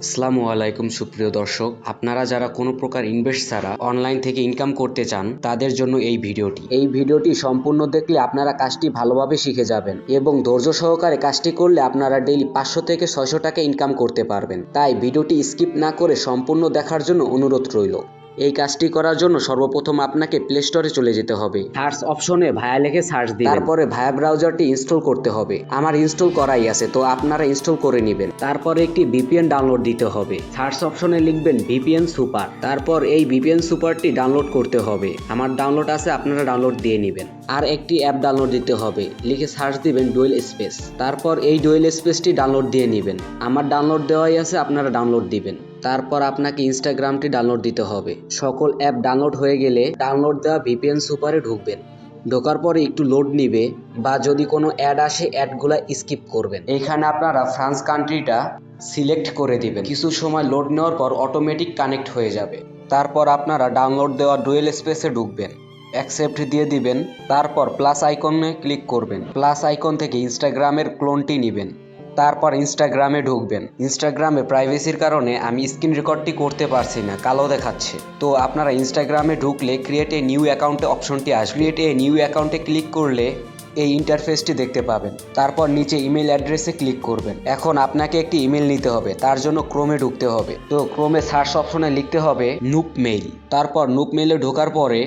আসসালামু আলাইকুম সুপ্রিয় দর্শক, আপনারা যারা কোনো প্রকার ইনভেস্ট ছাড়া অনলাইন থেকে ইনকাম করতে চান তাদের জন্য এই ভিডিওটি সম্পূর্ণ দেখলে আপনারা কাজটি ভালোভাবে শিখে যাবেন এবং ধৈর্য সহকারে কাজটি করলে আপনারা ডেইলি 500 থেকে 600 টাকা ইনকাম করতে পারবেন। তাই ভিডিওটি স্কিপ না করে সম্পূর্ণ দেখার জন্য অনুরোধ রইল। এই কাজটি করার জন্য সর্বপ্রথম আপনাকে প্লে স্টোরে চলে যেতে হবে। সার্চ অপশনে ভায়া লিখে সার্চ দিবেন, তারপরে ভায়া ব্রাউজারটি ইনস্টল করতে হবে। আমার ইনস্টল করাই আছে, তো আপনারা ইনস্টল করে নেবেন। তারপরে একটি ভিপিএন ডাউনলোড দিতে হবে। সার্চ অপশনে লিখবেন ভিপিএন সুপার, তারপর এই ভিপিএন সুপারটি ডাউনলোড করতে হবে। আমার ডাউনলোড আছে, আপনারা ডাউনলোড দিয়ে নেবেন। আর একটি অ্যাপ ডাউনলোড দিতে হবে, লিখে সার্চ দিবেন ডুয়েল স্পেস, তারপর এই ডুয়েল স্পেসটি ডাউনলোড দিয়ে নেবেন। আমার ডাউনলোড দেওয়াই আছে, আপনারা ডাউনলোড দিবেন। তারপর আপনাকে ইনস্টাগ্রামটি ডাউনলোড দিতে হবে। সকল অ্যাপ ডাউনলোড হয়ে গেলে ডাউনলোড দেওয়া ভিপিএন সুপারে ঢুকবেন। ঢোকার পরে একটু লোড নিবে, বা যদি কোনো অ্যাড আসে অ্যাডগুলা স্কিপ করবেন। এখানে আপনারা ফ্রান্স কান্ট্রিটা সিলেক্ট করে দিবেন। কিছু সময় লোড নেওয়ার পর অটোমেটিক কানেক্ট হয়ে যাবে। তারপর আপনারা ডাউনলোড দেওয়া ডুয়েল স্পেসে ঢুকবেন, অ্যাকসেপ্ট দিয়ে দিবেন। তারপর প্লাস আইকনে ক্লিক করবেন। প্লাস আইকন থেকে ইনস্টাগ্রামের ক্লোনটি নেবেন। তারপর ইনস্টাগ্রামে ঢুকবেন। ইনস্টাগ্রামে প্রাইভেসির কারণে আমি স্ক্রিন রেকর্ডটি করতে পারছি না, কালো দেখাচ্ছে। তো আপনারা ইনস্টাগ্রামে ঢুকলে ক্রিয়েট এ নিউ অ্যাকাউন্টে অপশনটি আসবে। ক্রিয়েট এ নিউ অ্যাকাউন্টে ক্লিক করলে এই ইন্টারফেসটি দেখতে পাবেন। তারপর নিচে ইমেল অ্যাড্রেসে ক্লিক করবেন। এখন আপনাকে একটি ইমেল নিতে হবে, তার জন্য ক্রোমে ঢুকতে হবে। তো ক্রোমে সার্চ অপশনে লিখতে হবে নুপ মেইল। তারপর নুপ মেইলে ঢোকার পরে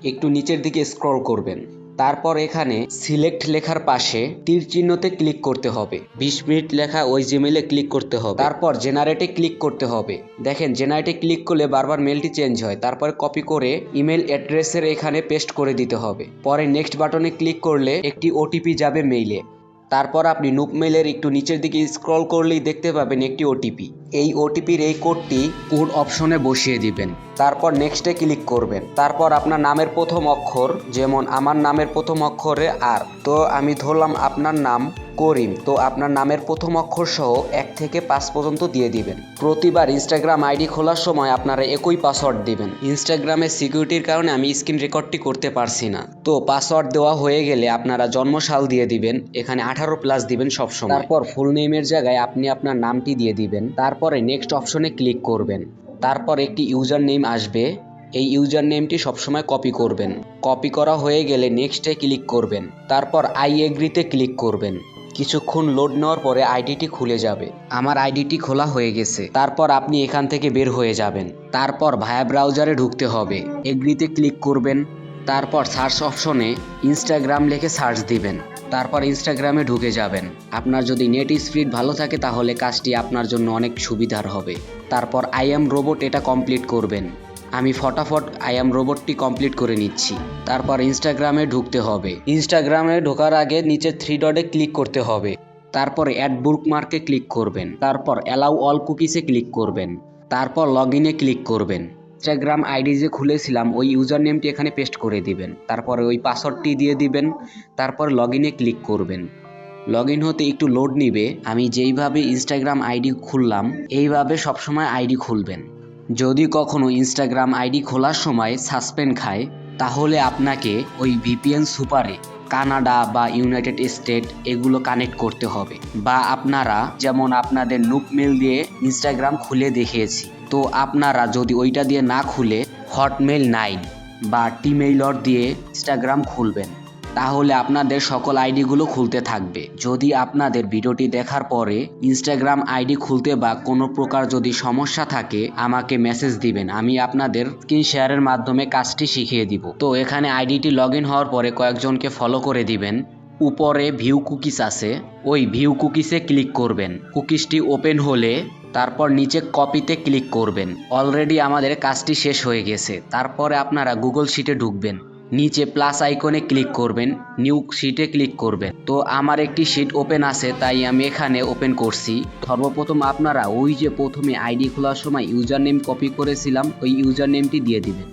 একটু নিচের দিকে স্ক্রল করবেন। তারপর এখানে সিলেক্ট লেখার পাশে তীর চিহ্নতে ক্লিক করতে হবে। 20 মিনিট লেখা ওই জিমেলে ক্লিক করতে হবে। তারপর জেনারেটে ক্লিক করতে হবে। দেখেন জেনারেটে ক্লিক করলে বারবার মেলটি চেঞ্জ হয়। তারপরে কপি করে ইমেল অ্যাড্রেসের এখানে পেস্ট করে দিতে হবে। পরে নেক্সট বাটনে ক্লিক করলে একটি ওটিপি যাবে মেইলে। তারপর আপনি নুপ মেইলের একটু নিচের দিকে স্ক্রল করলেই দেখতে পাবেন একটি ওটিপি। এই ওটিপির এই কোডটি কোড অপশনে বসিয়ে দিবেন। তারপর নেক্সটে ক্লিক করবেন। তারপর আপনার নামের প্রথম অক্ষর, যেমন আমার নামের প্রথম অক্ষরে আর, তো আমি ধরলাম আপনার নাম করিম, তো আপনার নামের প্রথম অক্ষর সহ 1 থেকে 5 পর্যন্ত দিয়ে দিবেন। প্রতিবার ইনস্টাগ্রাম আইডি খোলার সময় আপনারা একই পাসওয়ার্ড দিবেন। ইনস্টাগ্রামের সিকিউরিটির কারণে আমি স্ক্রিন রেকর্ডটি করতে পারছি না। তো পাসওয়ার্ড দেওয়া হয়ে গেলে আপনারা জন্মসাল দিয়ে দিবেন, এখানে 18+ দিবেন সবসময়। তারপর ফুল নেমের জায়গায় আপনি আপনার নামটি দিয়ে দিবেন। তারপরে নেক্সট অপশনে ক্লিক করবেন। তারপর একটি ইউজার নেম আসবে, এই ইউজার নেমটি সবসময় কপি করবেন। কপি করা হয়ে গেলে নেক্সটে ক্লিক করবেন। তারপর আই এগ্রিতে ক্লিক করবেন। কিছুক্ষণ লোড নেওয়ার পরে আইডিটি খুলে যাবে। আমার আইডিটি খোলা হয়ে গেছে। তারপর আপনি এখান থেকে বের হয়ে যাবেন। তারপর ভায়া ব্রাউজারে ঢুকতে হবে, এগ্রিতে ক্লিক করবেন। তারপর সার্চ অপশনে ইনস্টাগ্রাম লিখে সার্চ দিবেন। তারপর ইনস্টাগ্রামে ঢুকে যাবেন। আপনার যদি নেট স্পিড ভালো থাকে তাহলে কাজটি আপনার জন্য অনেক সুবিধার হবে। তারপর আই অ্যাম রোবট এটা কমপ্লিট করবেন। আমি ফটাফট আই অ্যাম রোবটটি কমপ্লিট করে নিচ্ছি। তারপর ইনস্টাগ্রামে ঢুকতে হবে। ইনস্টাগ্রামে ঢোকার আগে নিচে 3 ডটে ক্লিক করতে হবে। তারপরে অ্যাড বুকমার্কে ক্লিক করবেন। তারপর অ্যালাউ অল কুকিসে ক্লিক করবেন। তারপর লগ ইনে ক্লিক করবেন। ইনস্টাগ্রাম আইডি যে খুলেছিলাম ওই ইউজার নেমটি এখানে পেস্ট করে দিবেন। তারপরে ওই পাসওয়ার্ডটি দিয়ে দিবেন। তারপর লগ ইনে ক্লিক করবেন। লগ ইন হতে একটু লোড নিবে। আমি যেইভাবে ইনস্টাগ্রাম আইডি খুললাম এইভাবে সবসময় আইডি খুলবেন। যদি কখনো ইনস্টাগ্রাম আইডি খোলার সময় সাসপেন্ড খায় তাহলে আপনাকে ওই ভিপিএন সুপারে কানাডা বা ইউনাইটেড স্টেট এগুলো কানেক্ট করতে হবে। বা আপনারা যেমন আপনাদের নুপ মেল দিয়ে ইনস্টাগ্রাম খুলে দেখিয়েছি, তো আপনারা যদি ওইটা দিয়ে না খুলে হটমেল 9 বা টিমেইলর দিয়ে ইনস্টাগ্রাম খুলবেন, তাহলে আপনাদের সকল আইডিগুলো খুলতে থাকবে। যদি আপনাদের ভিডিওটি দেখার পরে ইনস্টাগ্রাম আইডি খুলতে বা কোনো প্রকার যদি সমস্যা থাকে আমাকে মেসেজ দিবেন, আমি আপনাদের স্ক্রিন শেয়ারের মাধ্যমে কাজটি শিখিয়ে দিব। তো এখানে আইডিটি লগ ইন হওয়ার পরে কয়েকজনকে ফলো করে দিবেন। উপরে ভিউ কুকিস আছে, ওই ভিউ কুকিসে ক্লিক করবেন। কুকিসটি ওপেন হলে তারপর নিচে কপিতে ক্লিক করবেন। অলরেডি আমাদের কাজটি শেষ হয়ে গেছে। তারপরে আপনারা গুগল শিটে ঢুকবেন। নিচে প্লাস আইকনে ক্লিক করবেন, নিউ শিটে ক্লিক করবেন। তো আমার একটি শিট ওপেন আছে তাই আমি এখানে ওপেন করছি। সর্বপ্রথম আপনারা ওই যে প্রথমে আইডি খোলার সময় ইউজার নেম কপি করেছিলাম ওই ইউজার নেমটি দিয়ে দিবেন।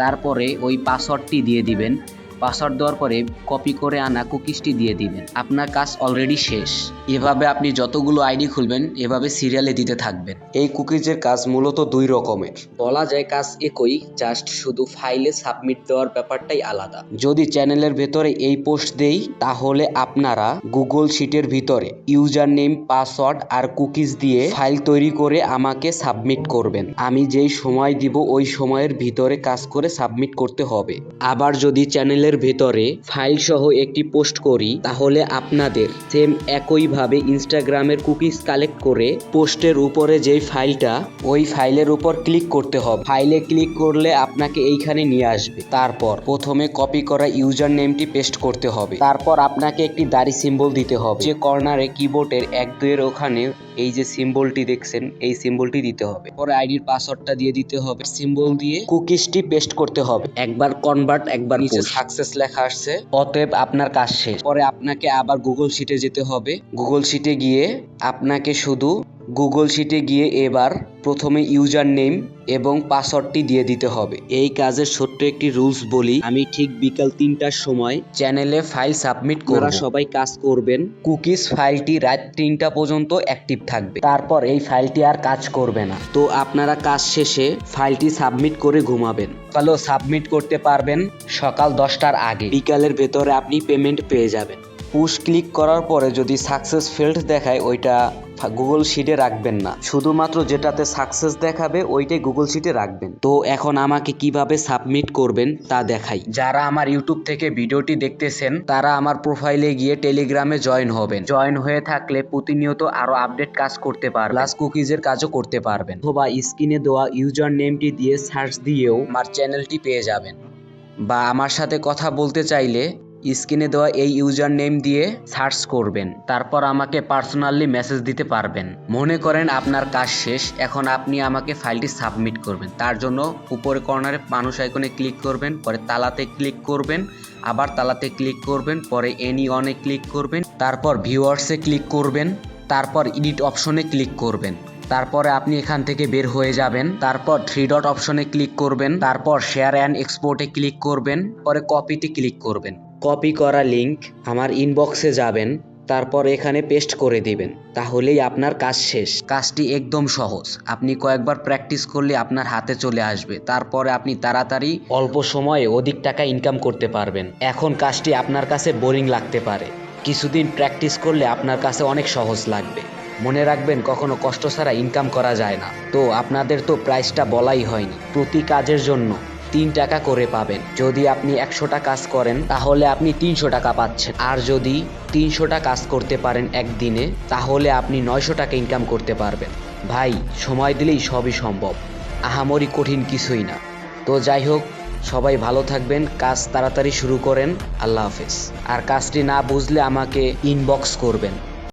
তারপরে ওই পাসওয়ার্ডটি দিয়ে দিবেন। পাসওয়ার্ড দেওয়ার পরে কপি করে আনা কুকিজটি দিয়ে দিবেন। আপনার কাজ অলরেডি শেষ। এভাবে আপনি যতগুলো আইডি খুলবেন এভাবে সিরিয়ালে দিতে থাকবেন। এই কুকিজের কাজ মূলত 2 রকমের। বলা যায় কাজ একই, জাস্ট শুধু ফাইলে সাবমিট দেওয়ার ব্যাপারটাই আলাদা। যদি চ্যানেলের ভেতরে এই পোস্ট দেই তাহলে আপনারা গুগল শিটের ভিতরে ইউজার নেম, পাসওয়ার্ড আর কুকিজ দিয়ে ফাইল তৈরি করে আমাকে সাবমিট করবেন। আমি যেই সময় দিব ওই সময়ের ভিতরে কাজ করে সাবমিট করতে হবে। আবার যদি চ্যানেলের ভেতরে ফাইল সহ একটি পোস্ট করি তাহলে আপনাদের সেম একইভাবে ইনস্টাগ্রামের কুকিজ কালেক্ট করে পোস্টের উপরে যেই ফাইলটা ওই ফাইলের উপর ক্লিক করতে হবে। ফাইলে ক্লিক করলে আপনাকে এইখানে নিয়ে আসবে। তারপর প্রথমে কপি করা ইউজার নেমটি পেস্ট করতে হবে। তারপর আপনাকে একটি দাড়ি সিম্বল দিতে হবে। যে কর্নারে কিবোর্ডের 1-2 এর ওখানে এই যে সিম্বলটি দেখছেন এই সিম্বলটি দিতে হবে। পরে আইডির পাসওয়ার্ডটা দিয়ে দিতে হবে। সিম্বল দিয়ে কুকিজটি পেস্ট করতে হবে। একবার কনভার্ট, একবার নিচে সাকসেস লেখা আসছে, অতএব আপনার কাজ শেষ। পরে আপনাকে আবার গুগল শিটে যেতে হবে। গুগল শিটে গিয়ে এবার প্রথমে ইউজার নেম এবং পাসওয়ার্ডটি দিয়ে দিতে হবে। এই কাজের ছোট্ট একটি রুলস বলি, আমি ঠিক বিকাল 3টার সময় চ্যানেলে ফাইল সাবমিট করা সবাই কাজ করবেন। কুকিজ ফাইলটি রাত 3টা পর্যন্ত অ্যাক্টিভ থাকবে, তারপর এই ফাইলটি আর কাজ করবে না। তো আপনারা কাজ শেষে ফাইলটি সাবমিট করে ঘুমাবেন। সকালেও সাবমিট করতে পারবেন সকাল 10টার আগে। বিকালের ভেতরে আপনি পেমেন্ট পেয়ে যাবেন। পুশ ক্লিক করার পরে যদি সাকসেস ফেল্ড দেখায় ওইটা গুগল শিটে রাখবেন না, শুধুমাত্র যেটাতে সাকসেস দেখাবে ওইটাই গুগল শিটে রাখবেন। তো এখন আমাকে কিভাবে সাবমিট করবেন তা দেখাই। যারা আমার ইউটিউব থেকে ভিডিওটি দেখতেছেন তারা আমার প্রোফাইলে গিয়ে টেলিগ্রামে জয়েন হবেন। জয়েন হয়ে থাকলে প্রতিনিয়ত আরো আপডেট কাজ করতে পারবেন, প্লাস কুকিজের কাজও করতে পারবেন। অথবা স্ক্রিনে দেওয়া ইউজার নেমটি দিয়ে সার্চ দিয়েও আমার চ্যানেলটি পেয়ে যাবেন। বা আমার সাথে কথা বলতে চাইলে স্ক্রিনে দেওয়া এই ইউজার নেম দিয়ে সার্চ করবেন, তারপর আমাকে পার্সোনালি মেসেজ দিতে পারবেন। মনে করেন আপনার কাজ শেষ, এখন আপনি আমাকে ফাইলটি সাবমিট করবেন। তার জন্য উপরে কর্নারে মানুষ আইকনে ক্লিক করবেন, পরে তালাতে ক্লিক করবেন, আবার তালাতে ক্লিক করবেন, পরে এনি অনে ক্লিক করবেন, তারপর ভিউয়ার্সে ক্লিক করবেন, তারপর এডিট অপশনে ক্লিক করবেন। তারপরে আপনি এখান থেকে বের হয়ে যাবেন। তারপর 3 ডট অপশনে ক্লিক করবেন, তারপর শেয়ার অ্যান্ড এক্সপোর্টে ক্লিক করবেন, পরে কপিতে ক্লিক করবেন। কপি করা লিংক আমার ইনবক্সে যাবেন, তারপর এখানে পেস্ট করে দিবেন। তাহলেই আপনার কাজ শেষ। কাজটি একদম সহজ, আপনি কয়েকবার প্র্যাকটিস করলে আপনার হাতে চলে আসবে। তারপরে আপনি তাড়াতাড়ি অল্প সময়ে অধিক টাকা ইনকাম করতে পারবেন। এখন কাজটি আপনার কাছে বোরিং লাগতে পারে, কিছুদিন প্র্যাকটিস করলে আপনার কাছে অনেক সহজ লাগবে। মনে রাখবেন কখনো কষ্ট ছাড়া ইনকাম করা যায় না। তো আপনাদের তো প্রাইসটা বলাই হয়নি, প্রতি কাজের জন্য 3 টাকা করে পাবেন। যদি আপনি 100টা কাজ করেন তাহলে আপনি 300 টাকা পাচ্ছেন, আর যদি 300টা কাজ করতে পারেন একদিনে তাহলে আপনি 900 টাকা ইনকাম করতে পারবেন। ভাই, সময় দিলেই সবই সম্ভব, আহামরি কঠিন কিছুই না। তো যাই হোক, সবাই ভালো থাকবেন, কাজ তাড়াতাড়ি শুরু করেন। আল্লাহ হাফেজ। আর কাজটি না বুঝলে আমাকে ইনবক্স করবেন।